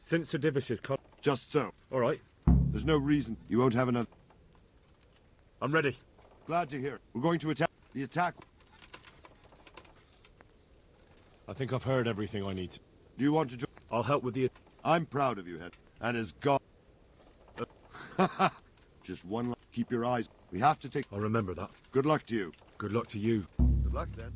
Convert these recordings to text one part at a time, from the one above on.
Since Sir Divish's Just so. All right. There's no reason you won't have another. I'm ready. Glad to hear it. We're going to attack. The attack. I think I've heard everything I need to. Do you want to join? I'll help with the... I'm proud of you, Head. And as God. Just one. Keep your eyes. We have to take. I'll remember that. Good luck to you. Good luck to you. Good luck then.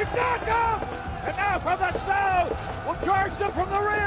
We've got them! And now from the south! We'll charge them from the rear!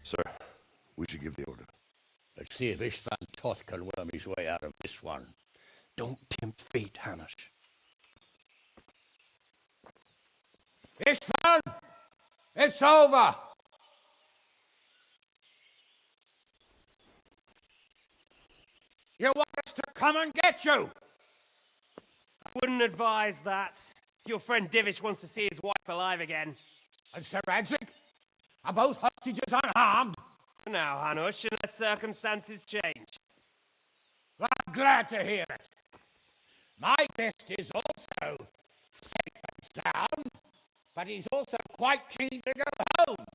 Sir, we should give the order. Let's see if Istvan Toth can worm his way out of this one. Don't tempt fate, Hamish. Istvan! It's over! You want us to come and get you? I wouldn't advise that. Your friend Divish wants to see his wife alive again. And Sir Radzig? Are both hostages unharmed? Now, Hanush, unless circumstances change. Well, I'm glad to hear it. My guest is also safe and sound, but he's also quite keen to go home.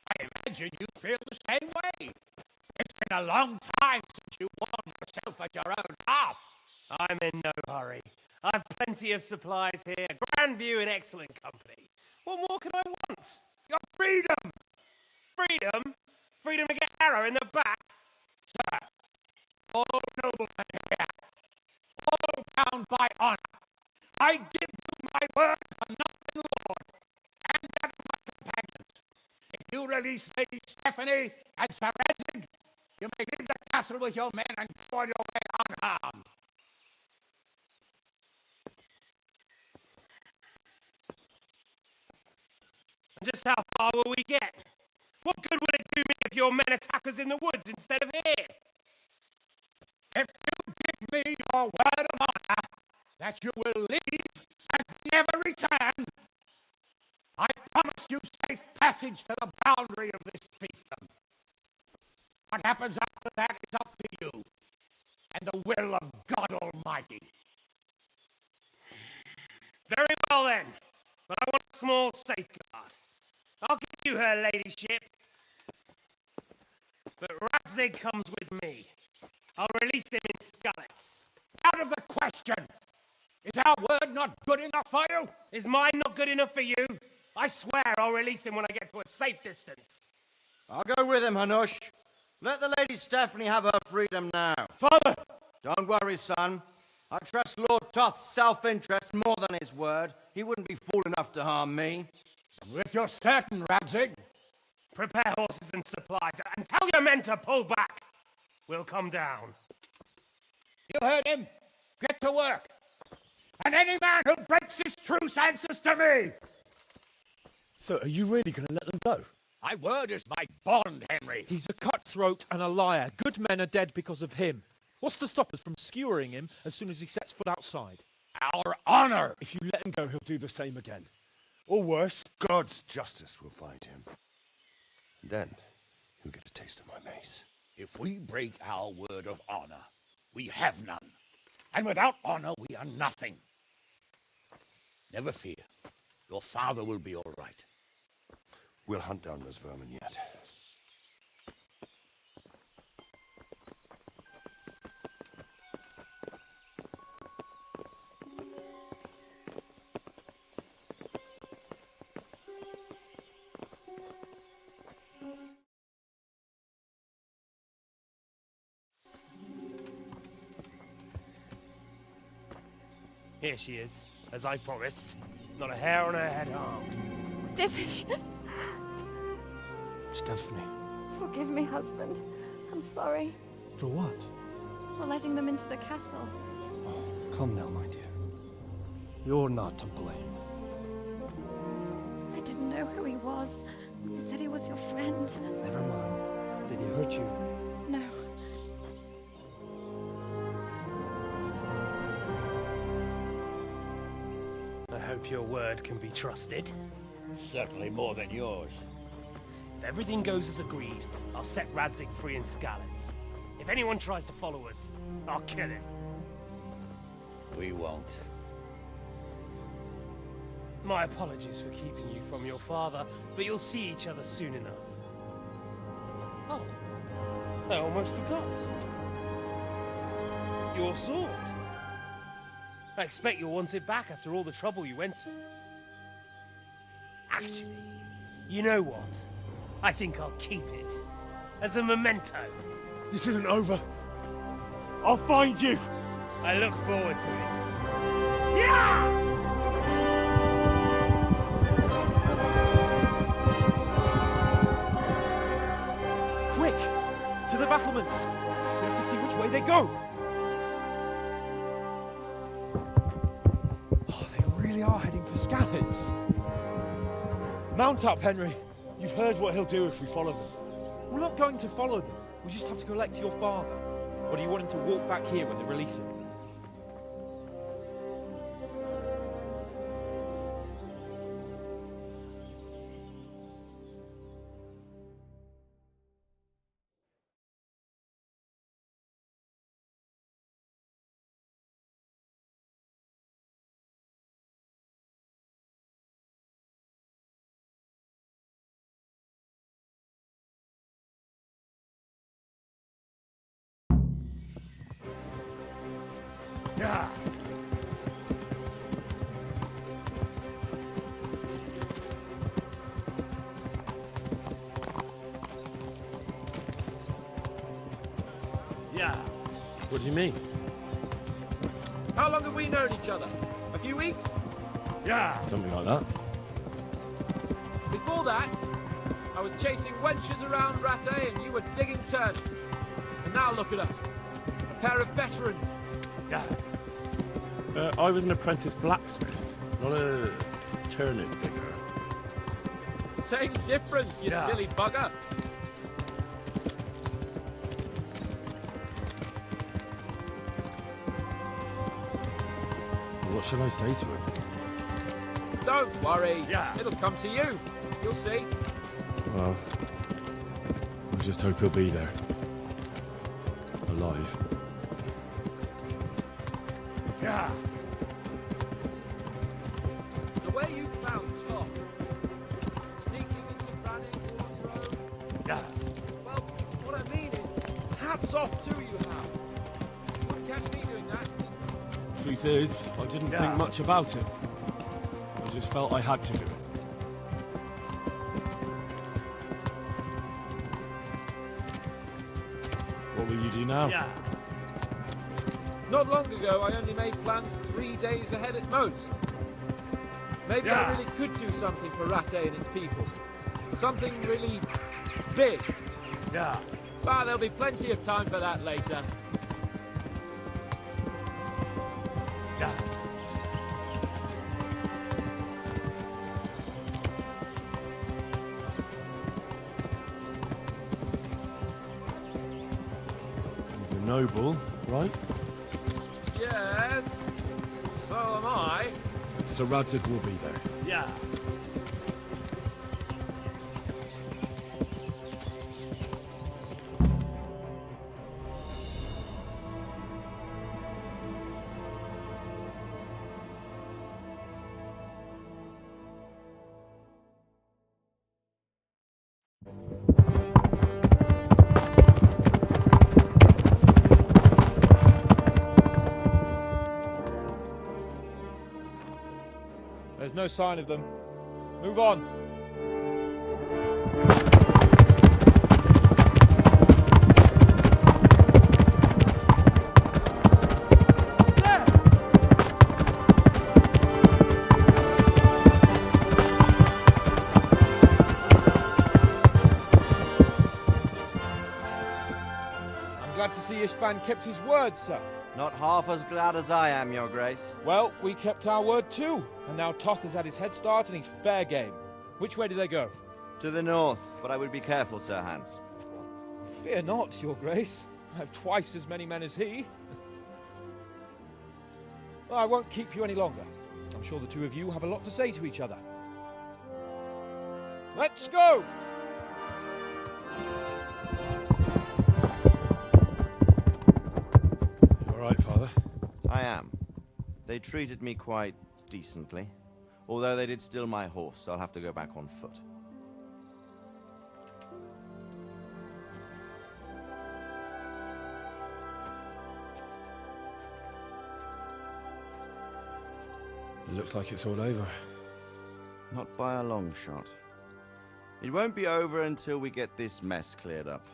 I imagine you feel the same way. It's been a long time since you warmed yourself at your own hearth. I'm in no hurry. I've plenty of supplies here, grand view and excellent company. What more could I want? Your freedom! Freedom? Freedom to get arrow in the back? Sir, all noblemen here, all bound by honor, I give you my word for nothing, Lord, and that of my companions. If you release Lady Stephanie and Sir Radzig, you may leave the castle with your men and go on your way unharmed. And just how far will we get? What good will it do me if your men attack us in the woods instead of here? If you give me your word of honor that you will leave and never return, I promise you safe passage to the boundary of this fiefdom. What happens after that is up to you and the will of God Almighty. Very well then, but I want a small safeguard. I'll give you her ladyship, but Radzig comes with me. I'll release him in Skullets. Out of the question! Is our word not good enough for you? Is mine not good enough for you? I swear I'll release him when I get to a safe distance. I'll go with him, Hanush. Let the Lady Stephanie have her freedom now. Father! Don't worry, son. I trust Lord Toth's self-interest more than his word. He wouldn't be fool enough to harm me. If you're certain, Radzig. Prepare horses and supplies, and tell your men to pull back. We'll come down. You heard him. Get to work. And any man who breaks his truce answers to me. So are you really going to let them go? My word is my bond, Henry. He's a cutthroat and a liar. Good men are dead because of him. What's to stop us from skewering him as soon as he sets foot outside? Our honor. If you let him go, he'll do the same again. Or worse. God's justice will find him. And then he'll get a taste of my mace. If we break our word of honor, we have none. And without honor, we are nothing. Never fear. Your father will be all right. We'll hunt down those vermin yet. Here she is, as I promised. Not a hair on her head harmed. Division. Stephanie. Forgive me, husband. I'm sorry For what? for letting them into the castle. Come now, my dear. You're not to blame. I didn't know who he was. He said he was your friend. Never mind. Did he hurt you? No. I hope your word can be trusted. Certainly more than yours. If everything goes as agreed, I'll set Radzig free in Skalitz. If anyone tries to follow us, I'll kill him. We won't. My apologies for keeping you from your father, but you'll see each other soon enough. Oh, I almost forgot. Your sword. I expect you'll want it back after all the trouble you went to. Actually, you know what? I think I'll keep it. As a memento. This isn't over. I'll find you. I look forward to it. Yeah! Quick! To the battlements! We have to see which way they go! Oh, they really are heading for Skalitz. Mount up, Henry. You've heard what he'll do if we follow them. We're not going to follow them. We just have to collect your father. Or do you want him to walk back here when they release him? Yeah. Yeah. What do you mean? How long have we known each other? A few weeks? Yeah. Something like that. Before that, I was chasing wenches around Rattay and you were digging turnips. And now look at us. A pair of veterans. Yeah. I was an apprentice blacksmith, not a turnip digger. Same difference, you Yeah. silly bugger. What should I say to him? Don't worry. Yeah. It'll come to you. You'll see. Well, I just hope he'll be there. Alive. Yeah. The way you found Tom, sneaking into Branning Ward Road, Yeah. well, what I mean is, hats off to you, Hal. You wouldn't catch me doing that. Truth is, I didn't Yeah. think much about it. I just felt I had to do it. What will you do now? Yeah. Not long ago, I only made plans 3 days ahead at most. Maybe I Yeah. really could do something for Rattay and its people. Something really big. Yeah. But there'll be plenty of time for that later. Yeah. He's a noble, right? Yes, so am I. So Radzig will be there. Yeah. There's no sign of them. Move on. Glad to see Istvan kept his word, sir. Not half as glad as I am, Your Grace. Well, we kept our word too. And now Toth has had his head start and he's fair game. Which way do they go? To the north, but I would be careful, Sir Hans. Fear not, Your Grace. I have twice as many men as he. Well, I won't keep you any longer. I'm sure the two of you have a lot to say to each other. Let's go! All right, Father. I am. They treated me quite decently. Although they did steal my horse, so I'll have to go back on foot. It looks like it's all over. Not by a long shot. It won't be over until we get this mess cleared up.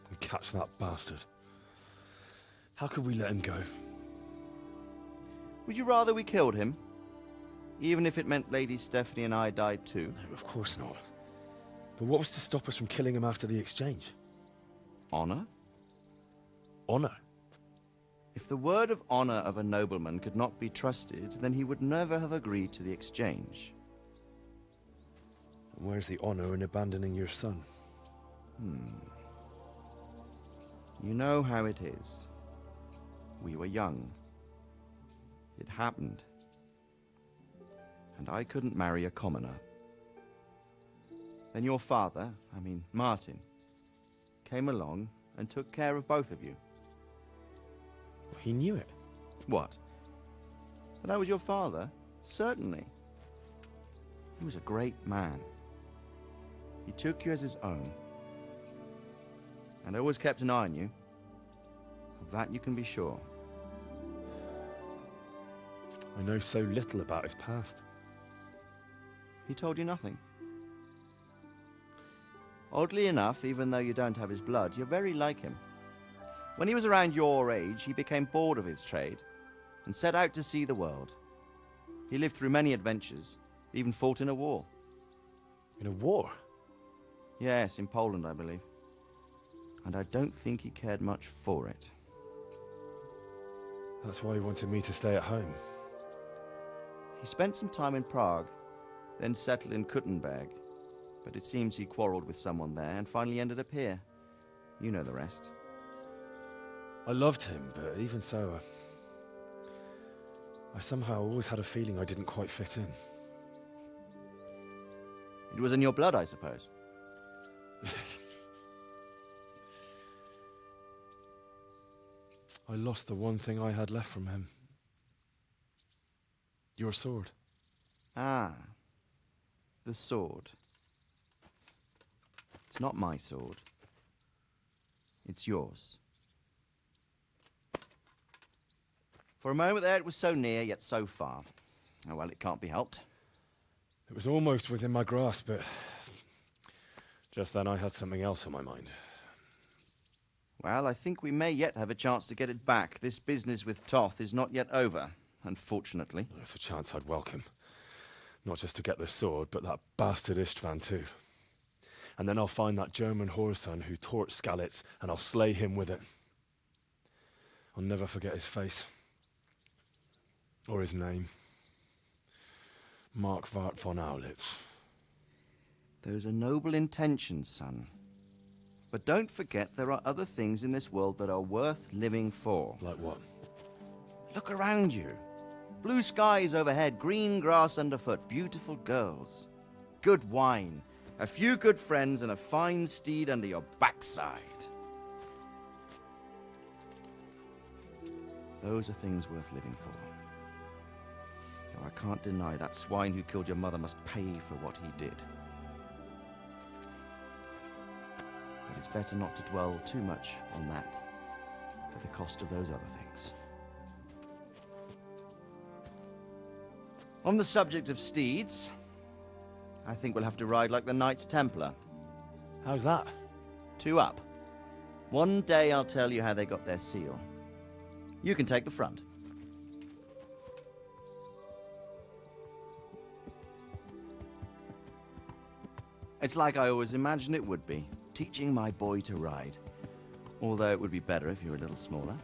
And catch that bastard. How could we let him go? Would you rather we killed him? Even if it meant Lady Stephanie and I died too? No, of course not. But what was to stop us from killing him after the exchange? Honor? Honor? If the word of honor of a nobleman could not be trusted, then he would never have agreed to the exchange. And where's the honor in abandoning your son? You know how it is. We were young. It happened. And I couldn't marry a commoner. Then your father, Martin, came along and took care of both of you. He knew it. What? That I was your father? Certainly. He was a great man. He took you as his own. And always kept an eye on you. Of that you can be sure. I know so little about his past. He told you nothing. Oddly enough, even though you don't have his blood, you're very like him. When he was around your age, he became bored of his trade and set out to see the world. He lived through many adventures, even fought in a war. In a war? Yes, in Poland, I believe. And I don't think he cared much for it. That's why he wanted me to stay at home. He spent some time in Prague, then settled in Kuttenberg. But it seems he quarreled with someone there and finally ended up here. You know the rest. I loved him, but even so, I somehow always had a feeling I didn't quite fit in. It was in your blood, I suppose. I lost the one thing I had left from him. Your sword. Ah, the sword. It's not my sword. It's yours. For a moment there, it was so near, yet so far. Oh, well, it can't be helped. It was almost within my grasp, but just then I had something else on my mind. Well, I think we may yet have a chance to get it back. This business with Toth is not yet over, unfortunately. That's a chance I'd welcome. Not just to get the sword, but that bastard Istvan too. And then I'll find that German whoreson who torched Skalitz, and I'll slay him with it. I'll never forget his face. Or his name. Mark Vart von Aulitz. Those are noble intentions, son. But don't forget there are other things in this world that are worth living for. Like what? Look around you. Blue skies overhead, green grass underfoot, beautiful girls. Good wine, a few good friends, and a fine steed under your backside. Those are things worth living for. Though I can't deny that swine who killed your mother must pay for what he did. But it's better not to dwell too much on that at the cost of those other things. On the subject of steeds, I think we'll have to ride like the Knights Templar. How's that? 2 up. One day I'll tell you how they got their seal. You can take the front. It's like I always imagined it would be, teaching my boy to ride. Although it would be better if you were a little smaller.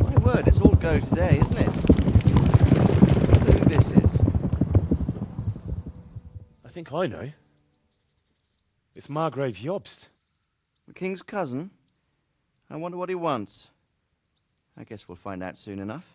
My word, it's all go today, isn't it? I wonder who this is. I think I know. It's Margrave Jobst. The king's cousin? I wonder what he wants. I guess we'll find out soon enough.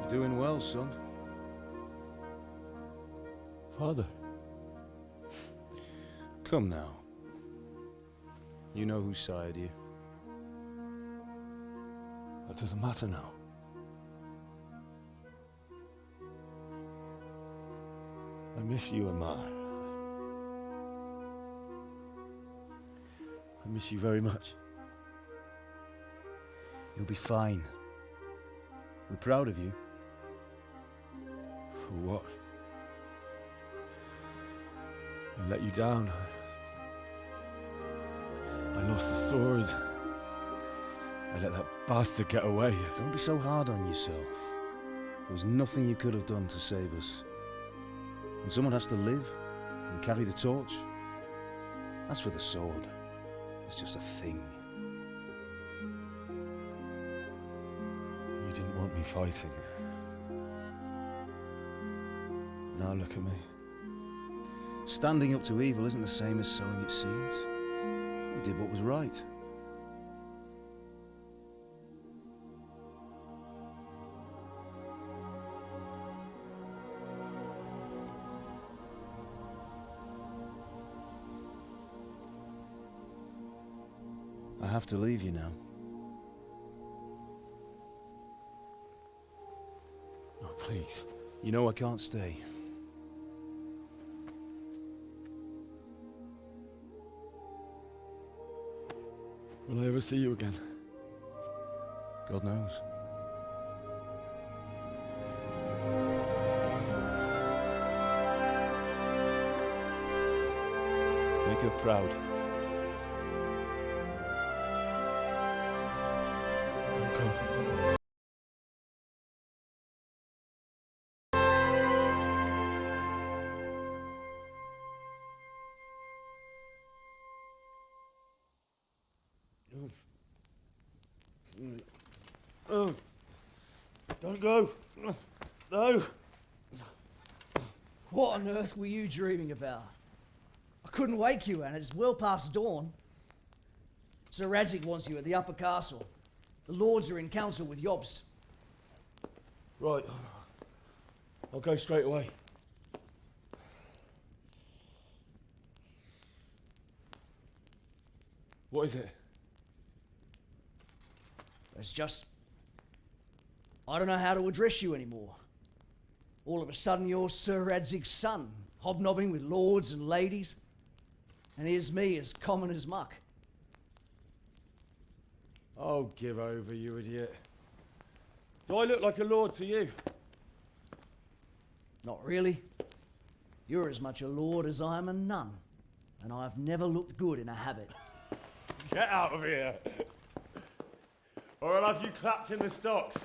You're doing well, son. Father. Come now. You know who sired you. That doesn't matter now. I miss you, Amar. I miss you very much. You'll be fine. We're proud of you. For what? I let you down. I lost the sword. I let that bastard get away. Don't be so hard on yourself. There was nothing you could have done to save us. And someone has to live and carry the torch. As for the sword, it's just a thing. You didn't want me fighting. Now look at me. Standing up to evil isn't the same as sowing its seeds. You did what was right. I have to leave you now. Oh, please. You know I can't stay. Will I ever see you again? God knows. Make her proud. Don't go. Don't go. No. What on earth were you dreaming about? I couldn't wake you, and it's well past dawn. Sir Radzig wants you at the upper castle. The lords are in council with Jobst. Right. I'll go straight away. What is it? It's just... I don't know how to address you anymore. All of a sudden you're Sir Radzig's son, hobnobbing with lords and ladies. And here's me, as common as muck. Oh, give over, you idiot. Do I look like a lord to you? Not really. You're as much a lord as I am a nun. And I've never looked good in a habit. Get out of here! Or I'll have you clapped in the stocks.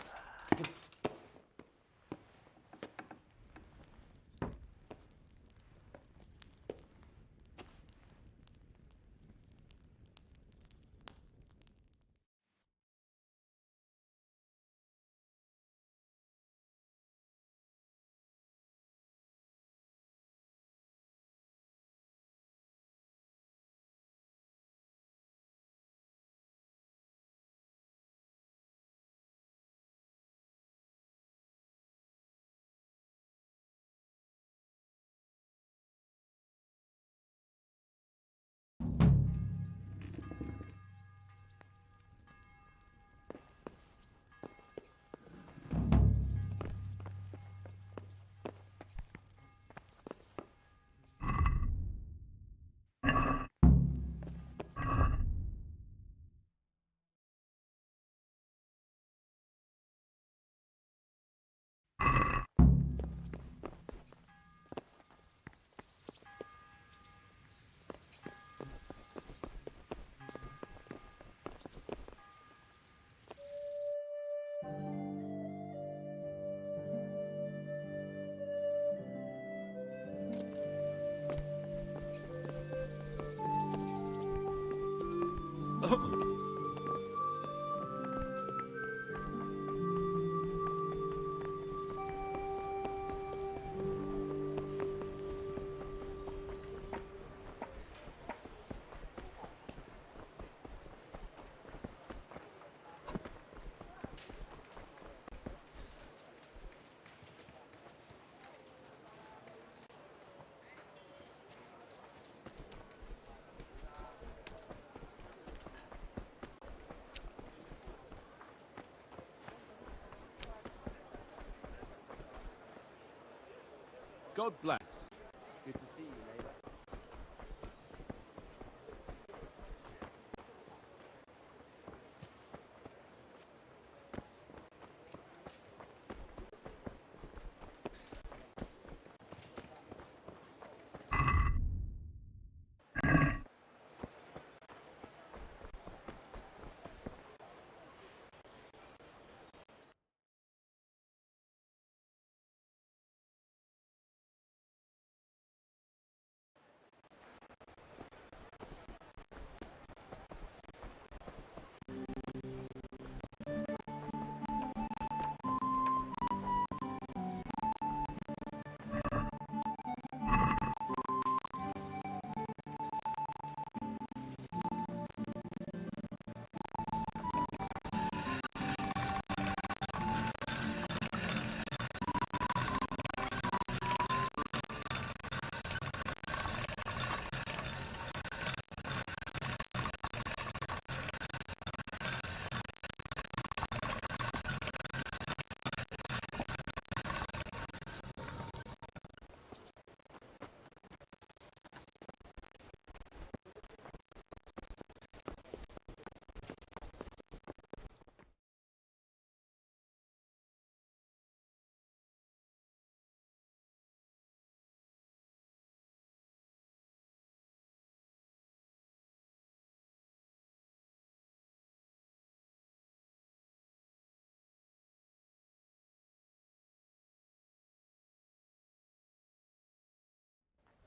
God bless. Good to see you, neighbour.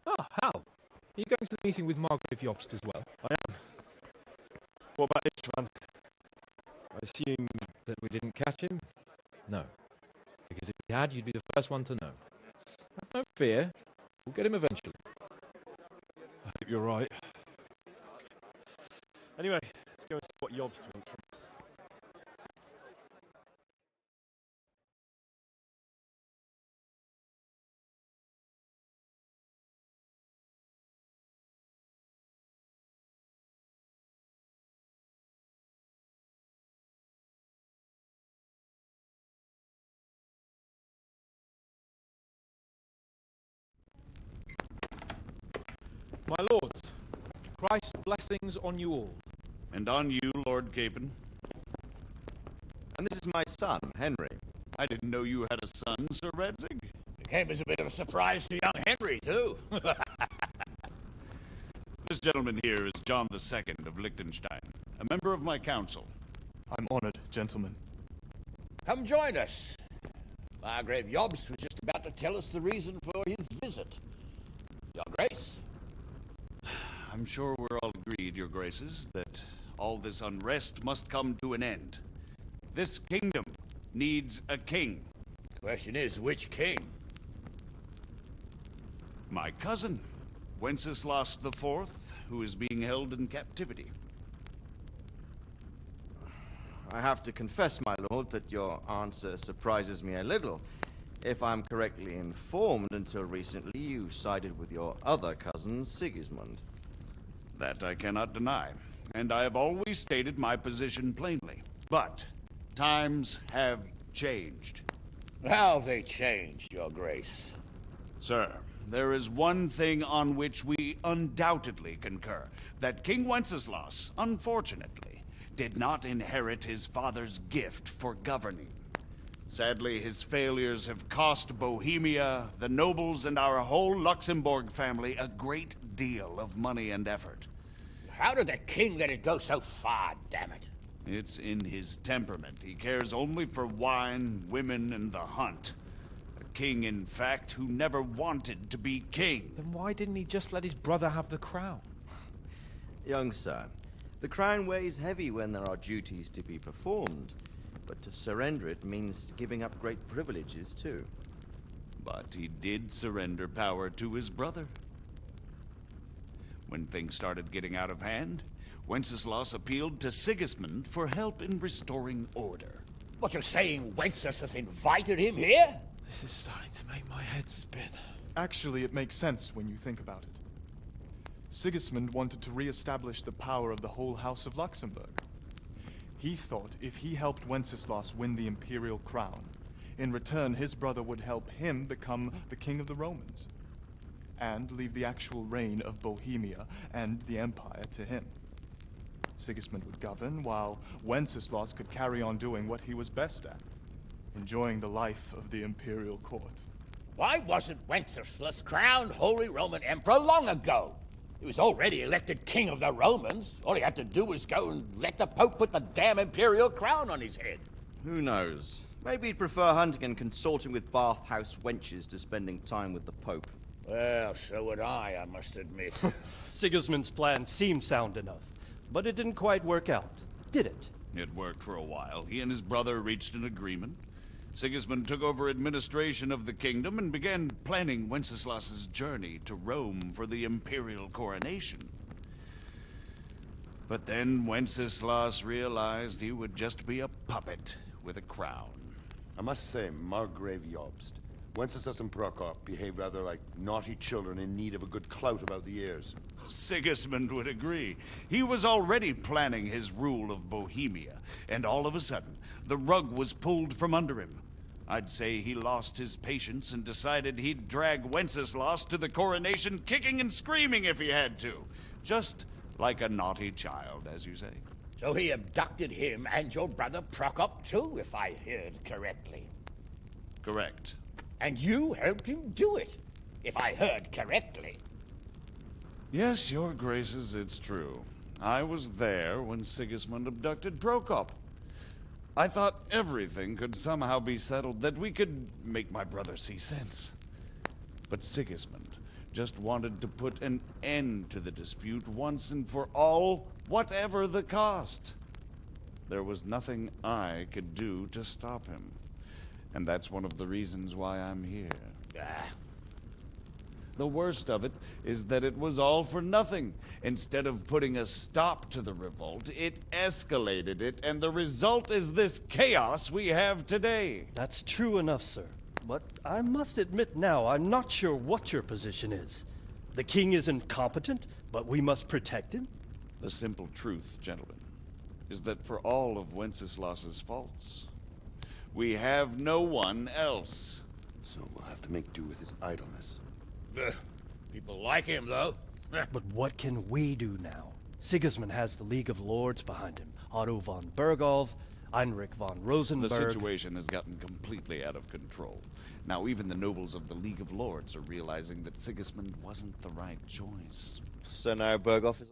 Ah, Hal. Are you going to the meeting with Margrave Jobst as well? I am. What about Istvan? I assume that we didn't catch him? No. Because if we had, you'd be the first one to know. Have no fear. We'll get him eventually. I hope you're right. Anyway, let's go and see what Jobst wants from us. My lords, Christ's blessings on you all. And on you, Lord Capon. And this is my son, Henry. I didn't know you had a son, Sir Radzig. It came as a bit of a surprise to young Henry, too. This gentleman here is John II of Liechtenstein, a member of my council. I'm honored, gentlemen. Come join us. Margrave Jobst was just about to tell us the reason for his visit. Your Grace. I'm sure we're all agreed, Your Graces, that all this unrest must come to an end. This kingdom needs a king. The question is, which king? My cousin, Wenceslas IV, who is being held in captivity. I have to confess, my lord, that your answer surprises me a little. If I'm correctly informed, until recently you sided with your other cousin, Sigismund. That I cannot deny, and I have always stated my position plainly. But times have changed. How have they changed, Your Grace? Sir, there is one thing on which we undoubtedly concur. That King Wenceslas, unfortunately, did not inherit his father's gift for governing. Sadly, his failures have cost Bohemia, the nobles, and our whole Luxembourg family a great deal of money and effort. How did the king let it go so far, damn it? It's in his temperament. He cares only for wine, women, and the hunt. A king, in fact, who never wanted to be king. Then why didn't he just let his brother have the crown? Young sir, the crown weighs heavy when there are duties to be performed, but to surrender it means giving up great privileges, too. But he did surrender power to his brother. When things started getting out of hand, Wenceslas appealed to Sigismund for help in restoring order. What, you're saying Wenceslas invited him here? This is starting to make my head spin. Actually, it makes sense when you think about it. Sigismund wanted to re-establish the power of the whole House of Luxembourg. He thought if he helped Wenceslas win the imperial crown, In return, his brother would help him become the king of the Romans, and leave the actual reign of Bohemia and the empire to him. Sigismund would govern, while Wenceslas could carry on doing what he was best at, enjoying the life of the imperial court. Why wasn't Wenceslas crowned Holy Roman Emperor long ago? He was already elected king of the Romans. All he had to do was go and let the Pope put the damn imperial crown on his head. Who knows? Maybe he'd prefer hunting and consorting with bathhouse wenches to spending time with the Pope. Well, so would I must admit. Sigismund's plan seemed sound enough, but it didn't quite work out, did it? It worked for a while. He and his brother reached an agreement. Sigismund took over administration of the kingdom and began planning Wenceslas's journey to Rome for the imperial coronation. But then Wenceslas realized he would just be a puppet with a crown. I must say, Margrave Jobst, Wenceslas and Prokop behave rather like naughty children in need of a good clout about the ears. Sigismund would agree. He was already planning his rule of Bohemia, and all of a sudden, the rug was pulled from under him. I'd say he lost his patience and decided he'd drag Wenceslas to the coronation kicking and screaming if he had to. Just like a naughty child, as you say. So he abducted him and your brother Prokop too, if I heard correctly. Correct. And you helped him do it, if I heard correctly. Yes, your graces, it's true. I was there when Sigismund abducted Prokop. I thought everything could somehow be settled, that we could make my brother see sense. But Sigismund just wanted to put an end to the dispute once and for all, whatever the cost. There was nothing I could do to stop him. And that's one of the reasons why I'm here. The worst of it is that it was all for nothing. Instead of putting a stop to the revolt, it escalated it, and the result is this chaos we have today. That's true enough, sir. But I must admit now, I'm not sure what your position is. The king is incompetent, but we must protect him? The simple truth, gentlemen, is that for all of Wenceslas's faults, we have no one else. So we'll have to make do with his idleness. People like him, though. But what can we do now? Sigismund has the League of Lords behind him. Otto von Bergolf, Heinrich von Rosenberg. The situation has gotten completely out of control. Now even the nobles of the League of Lords are realizing that Sigismund wasn't the right choice. So now Bergolf is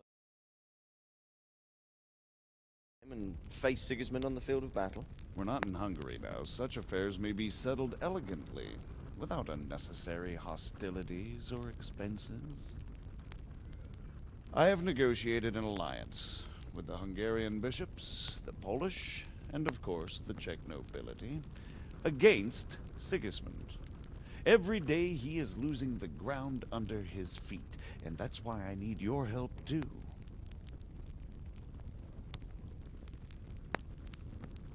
and face Sigismund on the field of battle? We're not in Hungary now. Such affairs may be settled elegantly, without unnecessary hostilities or expenses. I have negotiated an alliance with the Hungarian bishops, the Polish, and of course the Czech nobility, against Sigismund. Every day he is losing the ground under his feet, and that's why I need your help too.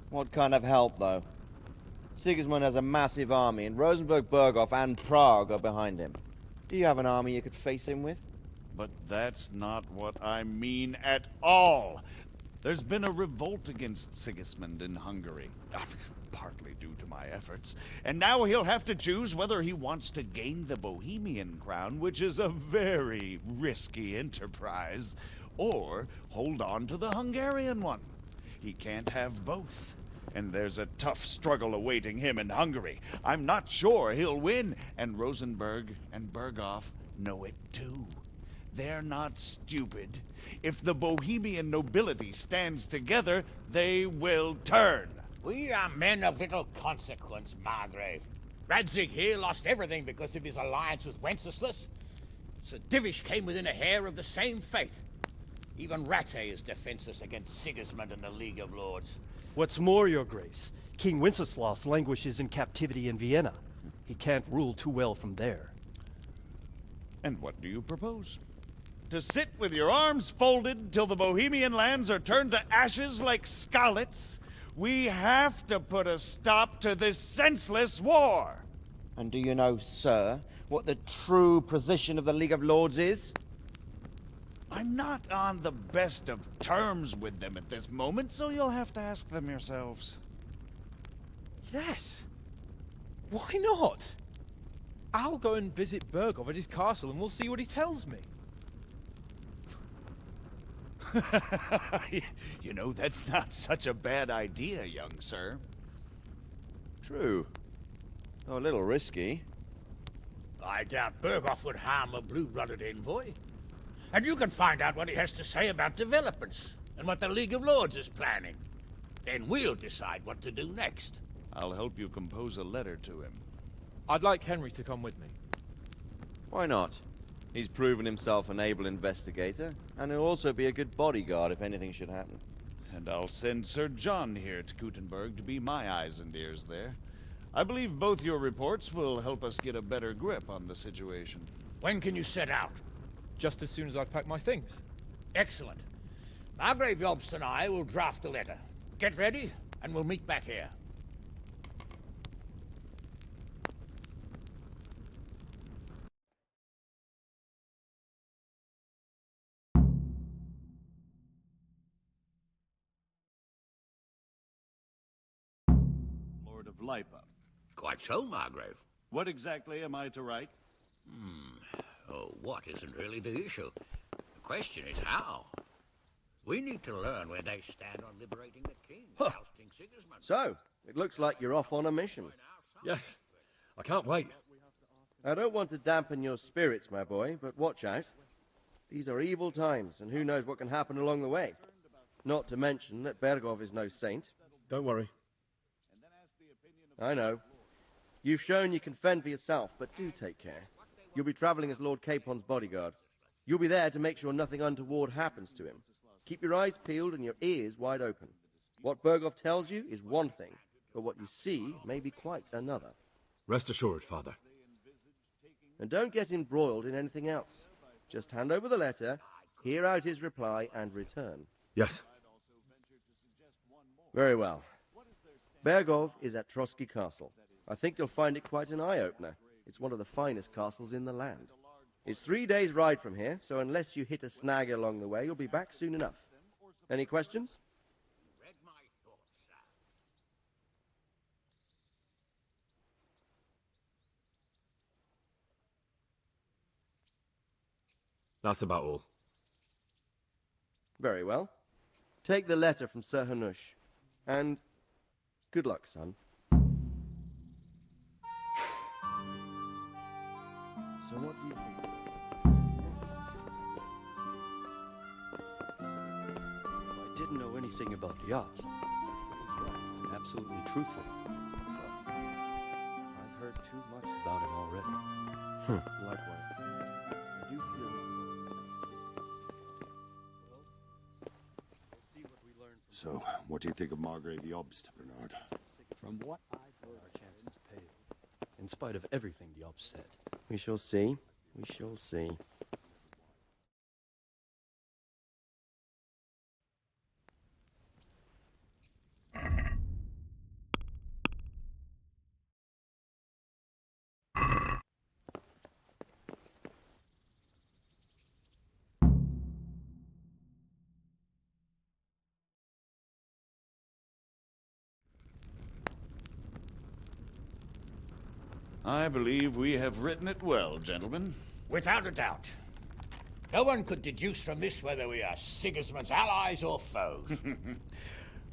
What kind of help, though? Sigismund has a massive army, and Rosenberg, Berghoff, and Prague are behind him. Do you have an army you could face him with? But that's not what I mean at all. There's been a revolt against Sigismund in Hungary, partly due to my efforts, and now he'll have to choose whether he wants to gain the Bohemian crown, which is a very risky enterprise, or hold on to the Hungarian one. He can't have both. And there's a tough struggle awaiting him in Hungary. I'm not sure he'll win, and Rosenberg and Berghoff know it too. They're not stupid. If the Bohemian nobility stands together, they will turn. We are men of little consequence, Margrave. Radzig here lost everything because of his alliance with Wenceslas. Sir Divish came within a hair of the same fate. Even Rattay is defenseless against Sigismund and the League of Lords. What's more, your grace, King Wenceslas languishes in captivity in Vienna. He can't rule too well from there. And what do you propose? To sit with your arms folded till the Bohemian lands are turned to ashes like scarlets? We have to put a stop to this senseless war! And do you know, sir, what the true position of the League of Lords is? I'm not on the best of terms with them at this moment, so you'll have to ask them yourselves. Yes. Why not? I'll go and visit Bergov at his castle and we'll see what he tells me. You know, that's not such a bad idea, young sir. True. Though a little risky. I doubt Bergov would harm a blue-blooded envoy. And you can find out what he has to say about developments and what the League of Lords is planning. Then we'll decide what to do next. I'll help you compose a letter to him. I'd like Henry to come with me. Why not? He's proven himself an able investigator, and he'll also be a good bodyguard if anything should happen. And I'll send Sir John here to Gutenberg to be my eyes and ears there. I believe both your reports will help us get a better grip on the situation. When can you set out? Just as soon as I've packed my things. Excellent. Margrave Jobst and I will draft the letter. Get ready, and we'll meet back here. Lord of Lipa. Quite so, Margrave. What exactly am I to write? Oh, what isn't really the issue. The question is how. We need to learn where they stand on liberating the king, ousting Sigismund. So, it looks like you're off on a mission. Yes. I can't wait. I don't want to dampen your spirits, my boy, but watch out. These are evil times, and who knows what can happen along the way. Not to mention that Bergov is no saint. Don't worry. I know. You've shown you can fend for yourself, but do take care. You'll be traveling as Lord Capon's bodyguard. You'll be there to make sure nothing untoward happens to him. Keep your eyes peeled and your ears wide open. What Bergov tells you is one thing, but what you see may be quite another. Rest assured, Father. And don't get embroiled in anything else. Just hand over the letter, hear out his reply, and return. Yes. Very well. Bergov is at Trotsky Castle. I think you'll find it quite an eye-opener. It's one of the finest castles in the land. It's 3 days' ride from here, so unless you hit a snag along the way, you'll be back soon enough. Any questions? Read my thoughts, sir. That's about all. Very well. Take the letter from Sir Hanush. And good luck, son. So what do you think? If I didn't know anything about Jobst, he was right and absolutely truthful. But I've heard too much about him already. Likewise. I do feel... So, what do you think of Margrave Jobst, Bernard? From what I've heard, our chances pale. In spite of everything Jobst said. We shall see. We shall see. I believe we have written it well, gentlemen. Without a doubt. No one could deduce from this whether we are Sigismund's allies or foes.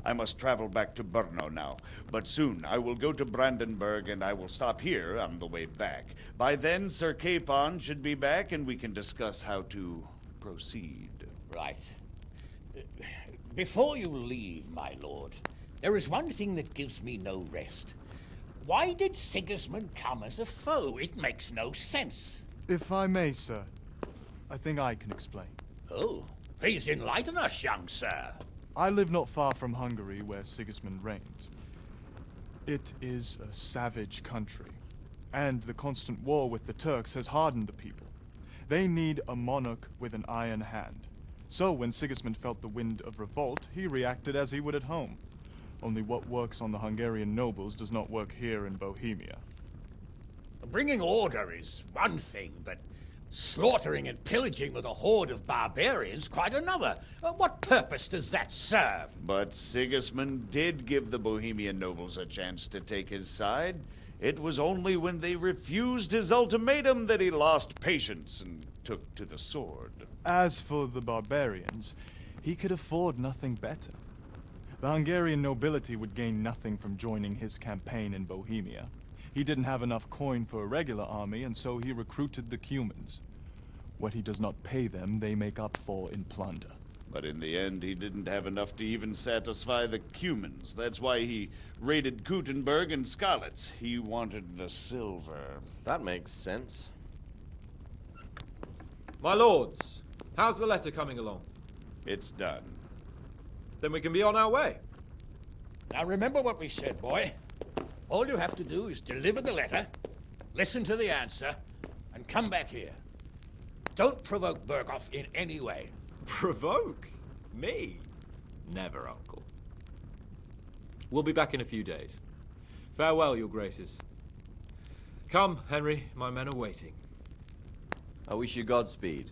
I must travel back to Brno now, but soon I will go to Brandenburg and I will stop here on the way back. By then, Sir Capon should be back and we can discuss how to proceed. Right. Before you leave, my lord, there is one thing that gives me no rest. Why did Sigismund come as a foe? It makes no sense. If I may, sir, I think I can explain. Oh, please enlighten us, young sir. I live not far from Hungary, where Sigismund reigns. It is a savage country, and the constant war with the Turks has hardened the people. They need a monarch with an iron hand. So when Sigismund felt the wind of revolt, he reacted as he would at home. Only what works on the Hungarian nobles does not work here in Bohemia. Bringing order is one thing, but slaughtering and pillaging with a horde of barbarians quite another. What purpose does that serve? But Sigismund did give the Bohemian nobles a chance to take his side. It was only when they refused his ultimatum that he lost patience and took to the sword. As for the barbarians, he could afford nothing better. The Hungarian nobility would gain nothing from joining his campaign in Bohemia. He didn't have enough coin for a regular army, and so he recruited the Cumans. What he does not pay them, they make up for in plunder. But in the end, he didn't have enough to even satisfy the Cumans. That's why he raided Gutenberg and Skalitz. He wanted the silver. That makes sense. My lords, how's the letter coming along? It's done. Then we can be on our way. Now remember what we said, boy. All you have to do is deliver the letter, listen to the answer, and come back here. Don't provoke Berghoff in any way. Provoke? Me? Never, Uncle. We'll be back in a few days. Farewell, your graces. Come, Henry, my men are waiting. I wish you Godspeed.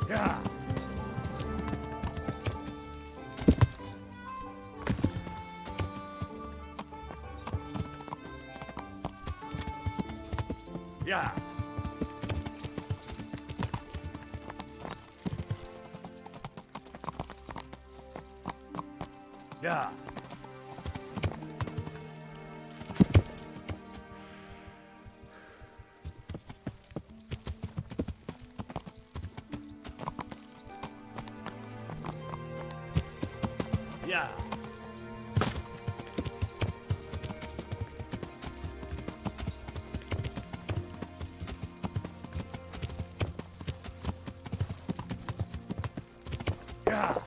Yeah. Yeah. Yeah. Yeah. Yeah.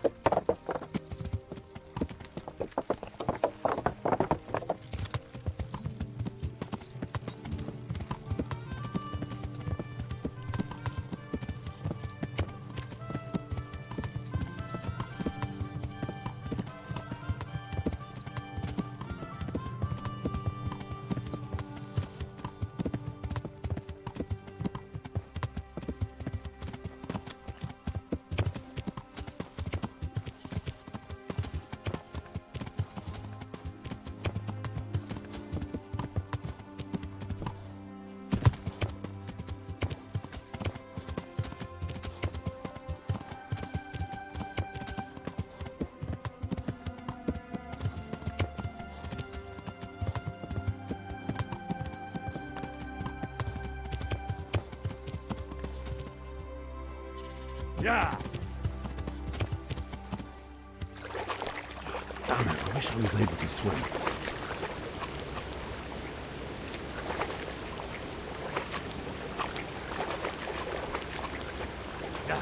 Yeah. Damn it, I wish I was able to swim. Yeah.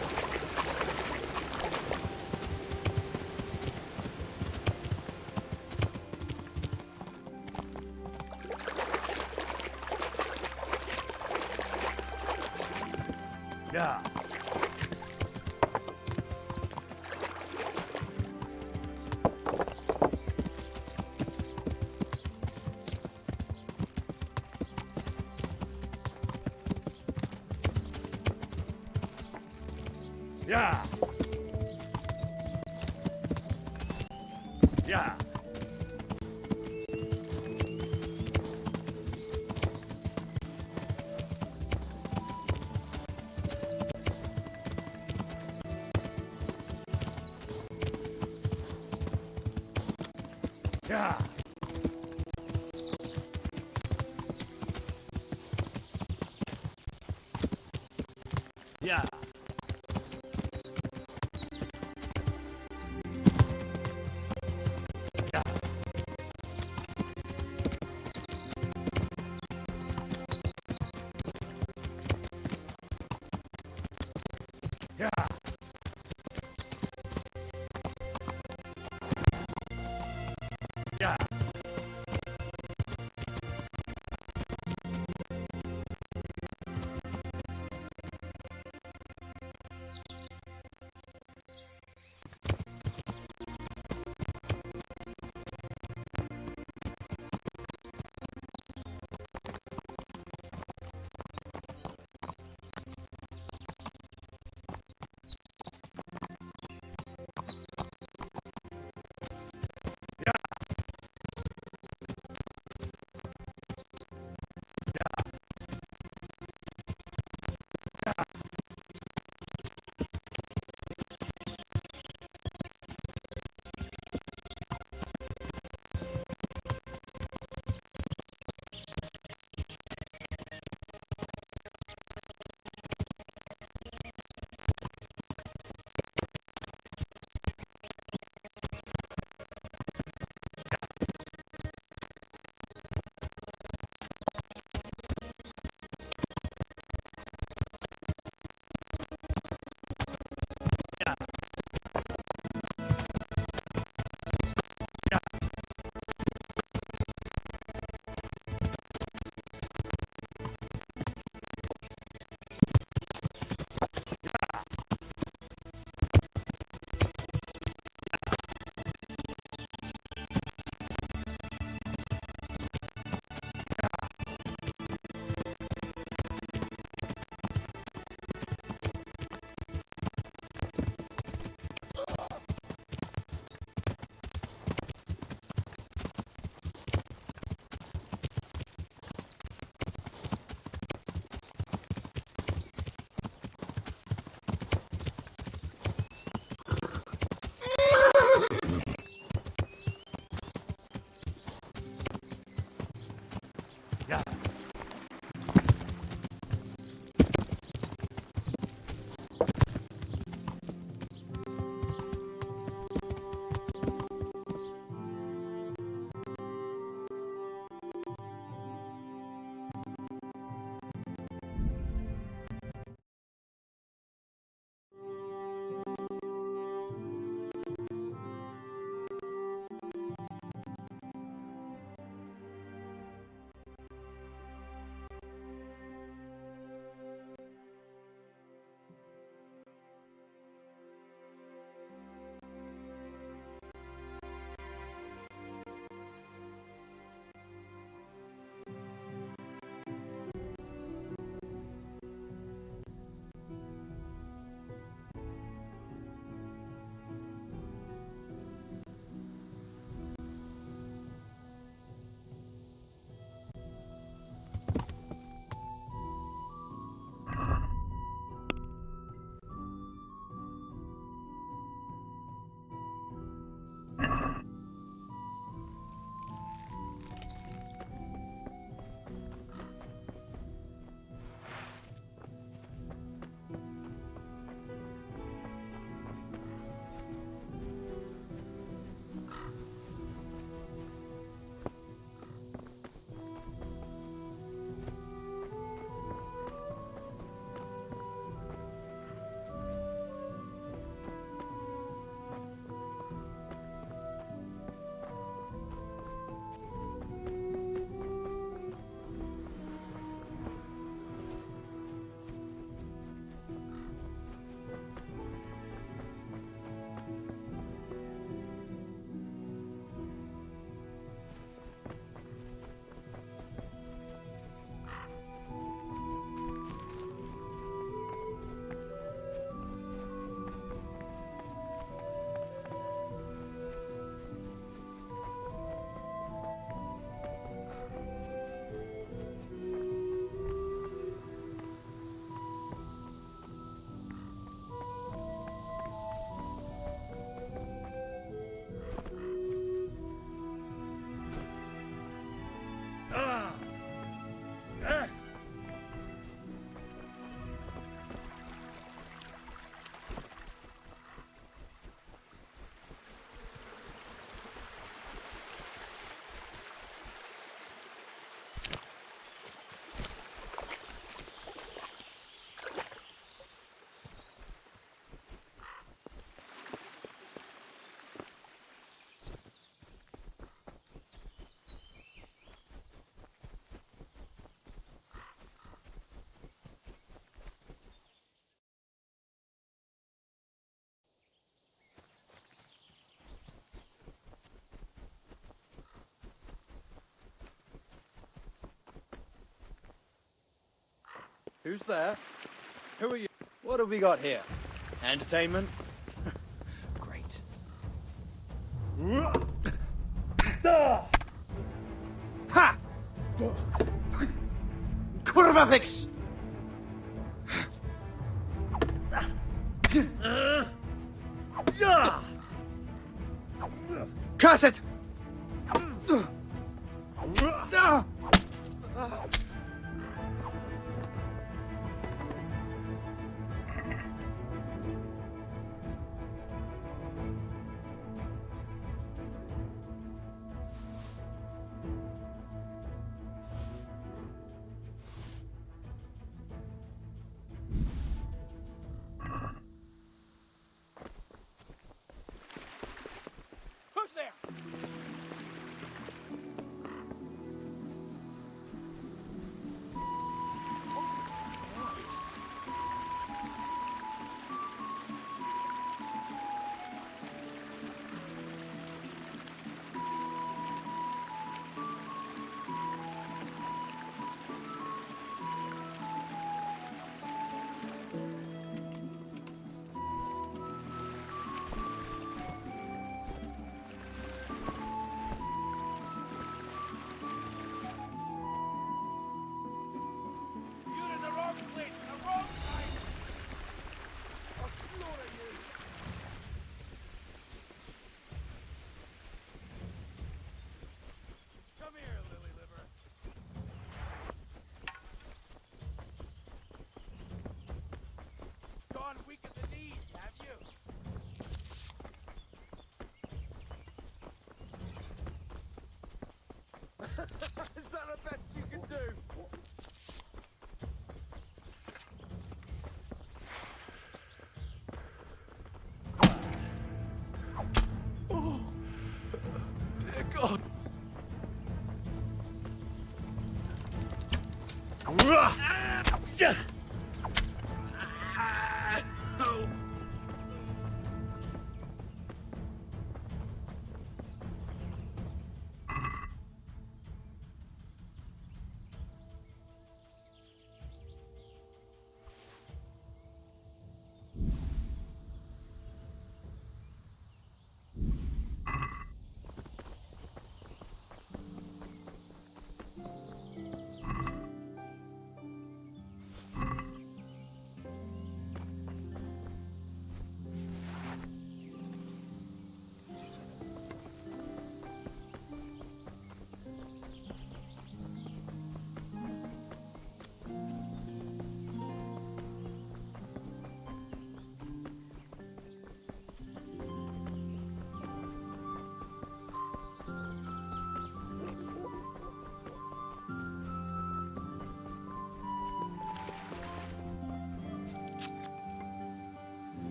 Yeah. Yeah. Yeah. Yeah. Yeah. Yeah. Yeah. Who's there? Who are you? What have we got here? Entertainment? Great. Ha! Kurwa fix! Curse it! Who's there? You're in the wrong place, in the wrong time. I'll slaughter you. Come here, lily liver. Gone weak at the knees, have you? Is that the best you can do? Oh, dear God.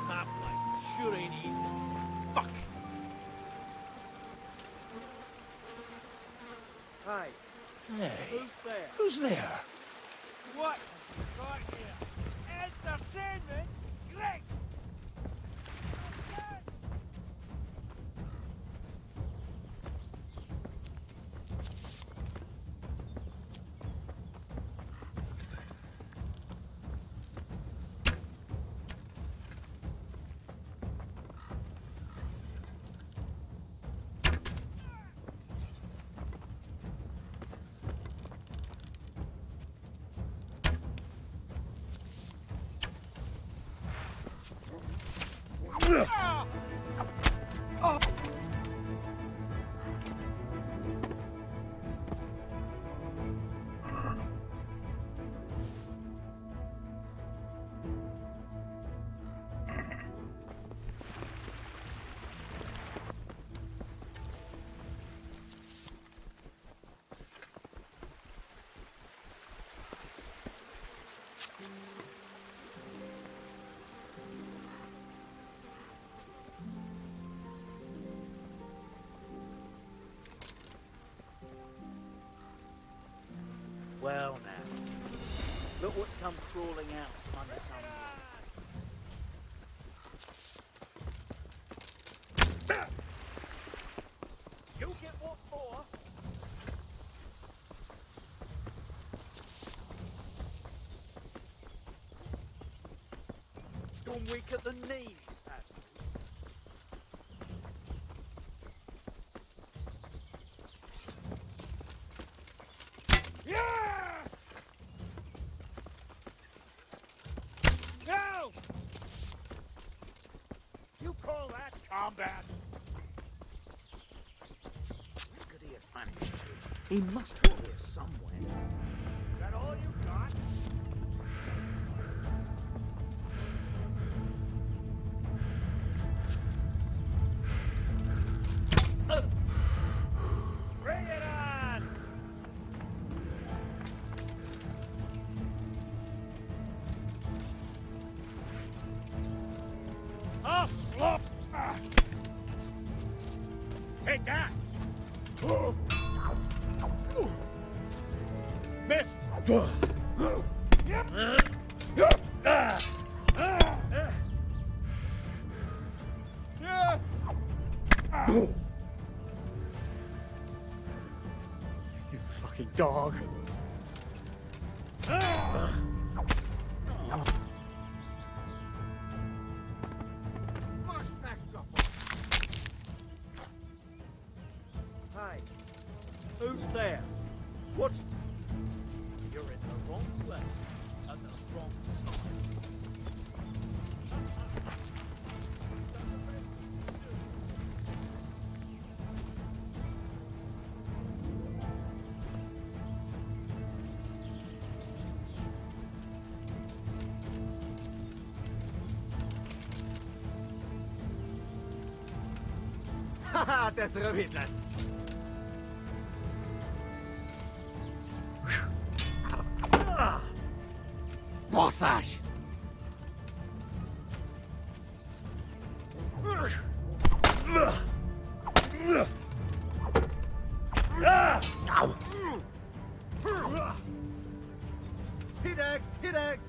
Cop like sure ain't easy. Fuck. Hi. Hey. Who's there? Who's there? What have you got here? Entertainment? Great! Well now, look what's come crawling out from under some... gone weak at the knees, have you? Yeah! No! You call that combat? Where could he have managed to? He must be here somewhere. Is that all you got? Bring it on! I'll slop! Take that! Missed! You fucking dog. Hey, who's there? What's... You're in the wrong place at the wrong time. Haha, te zrobidlas! Bossage! Hidek! Hidek!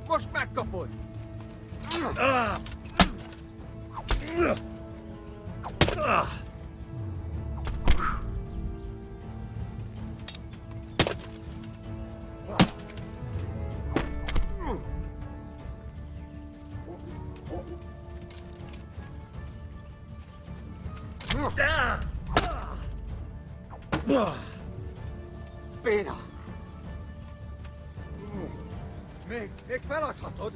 Most megkapod! Pena! Még feladhatod?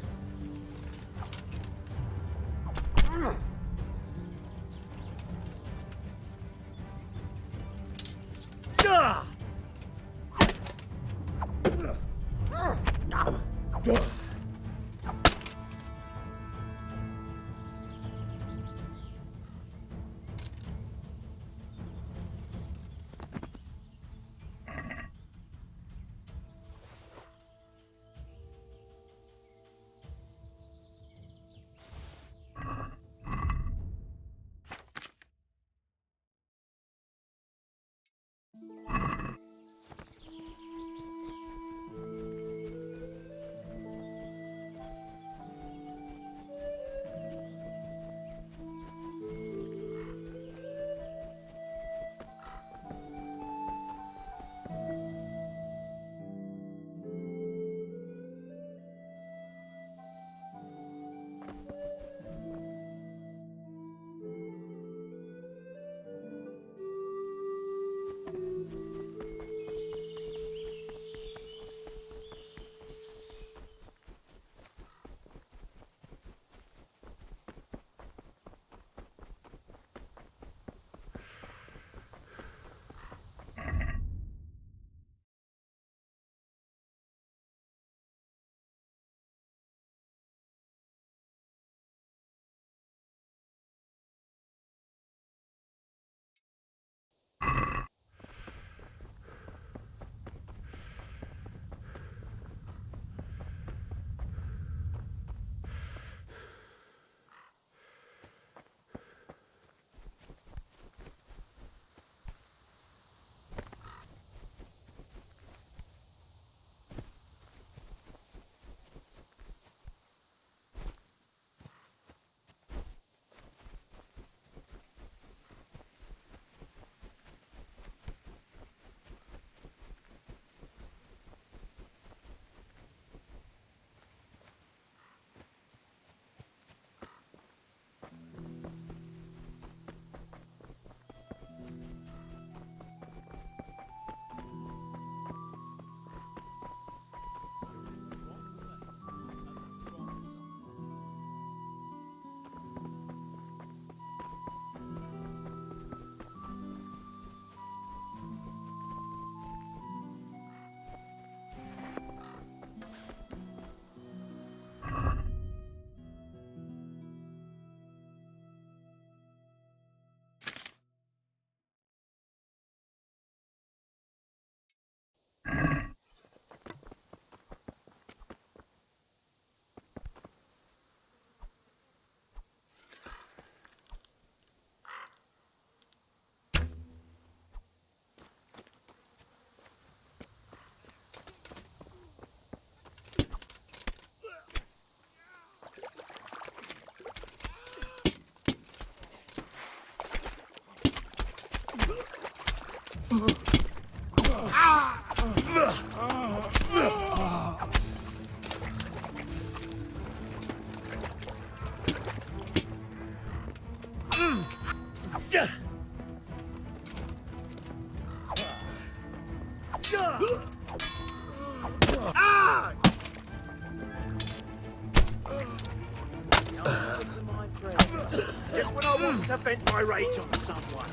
to vent my rage on someone.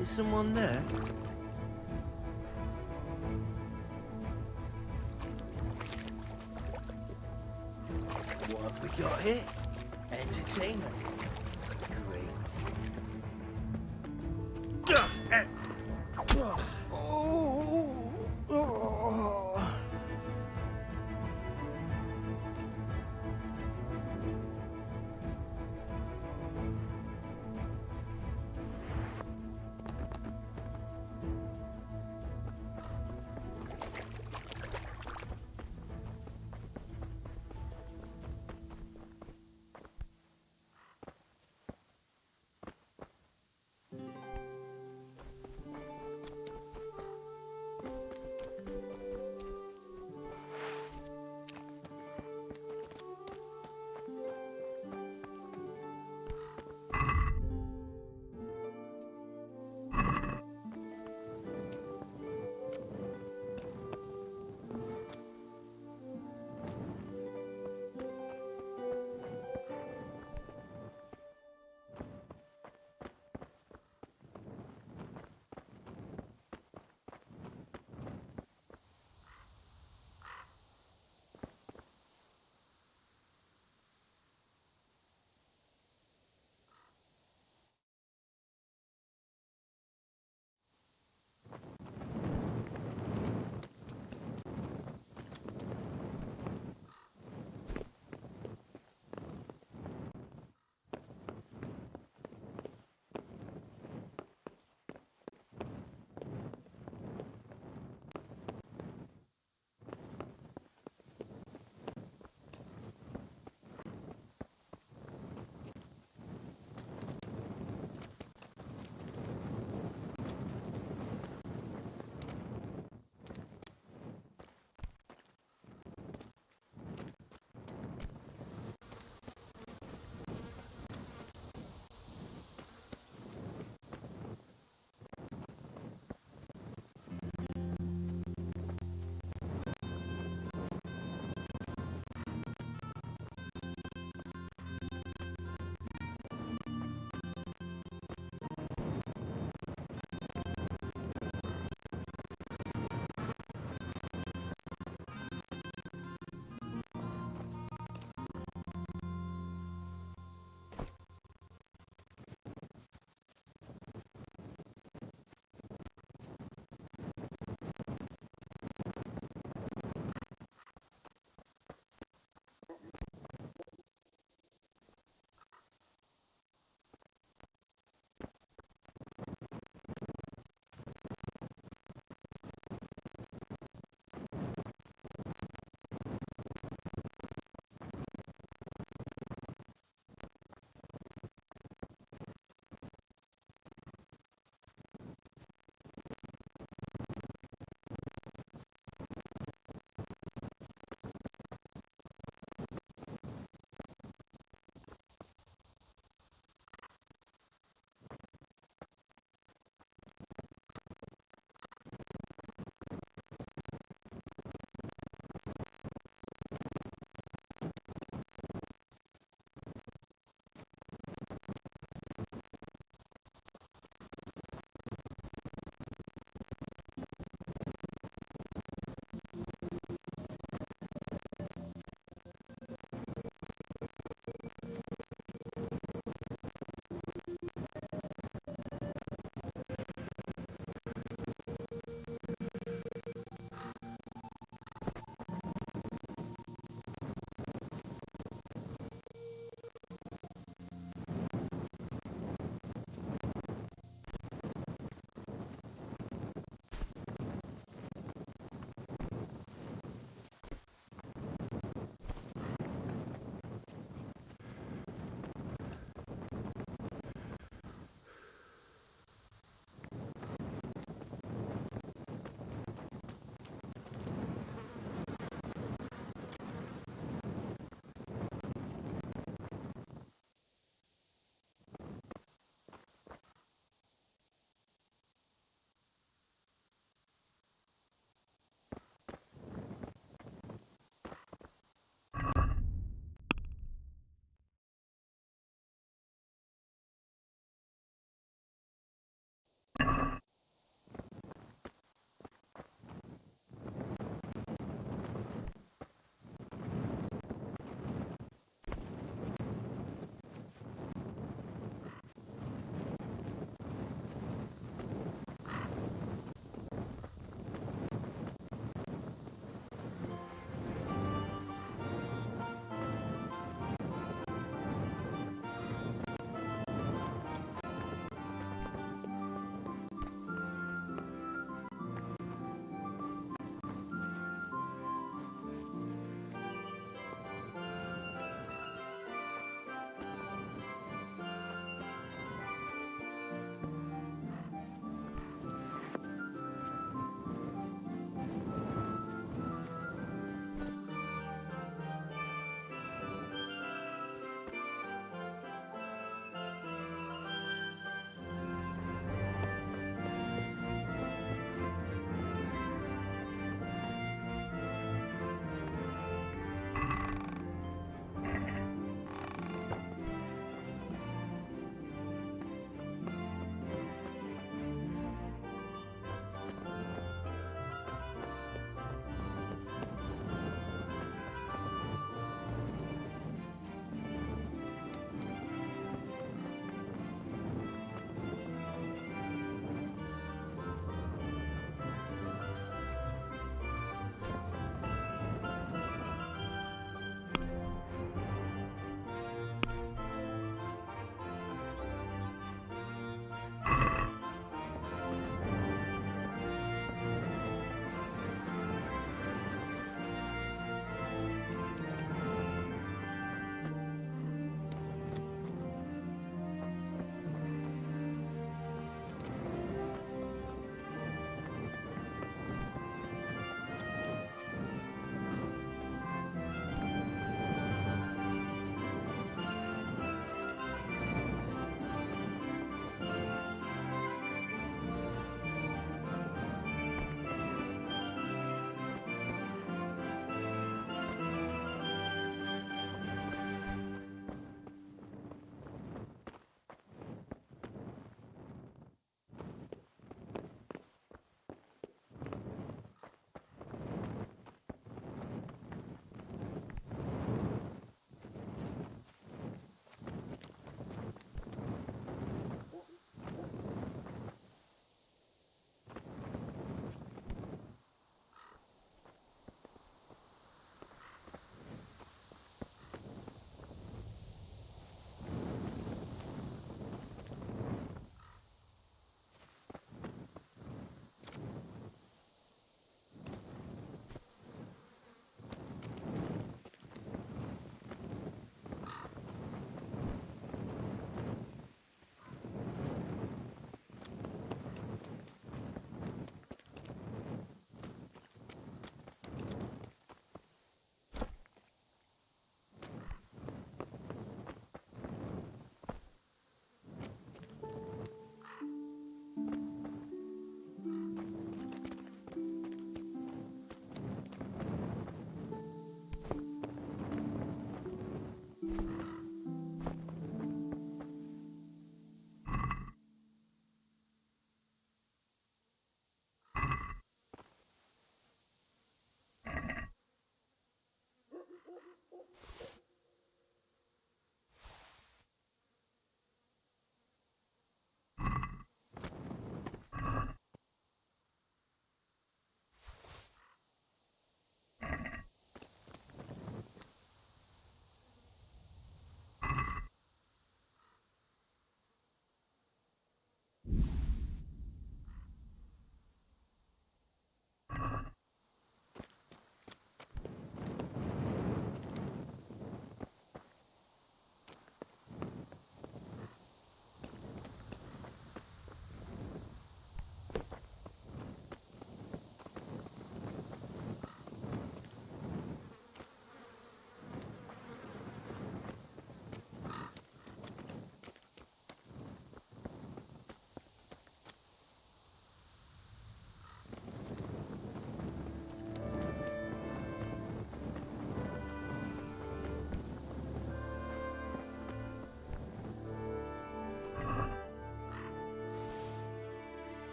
Is someone there? What have we got here? Entertainment.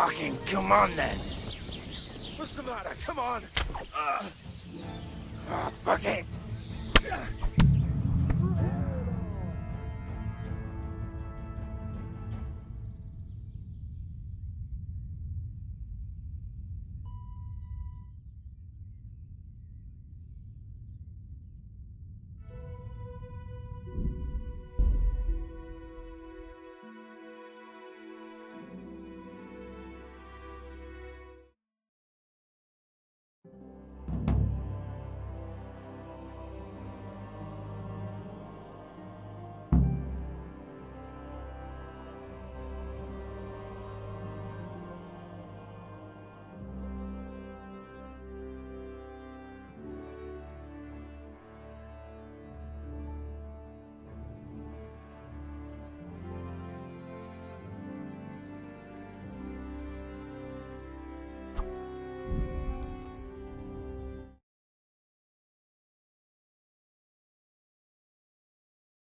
Fucking come on then. What's the matter? Come on. Fuck it.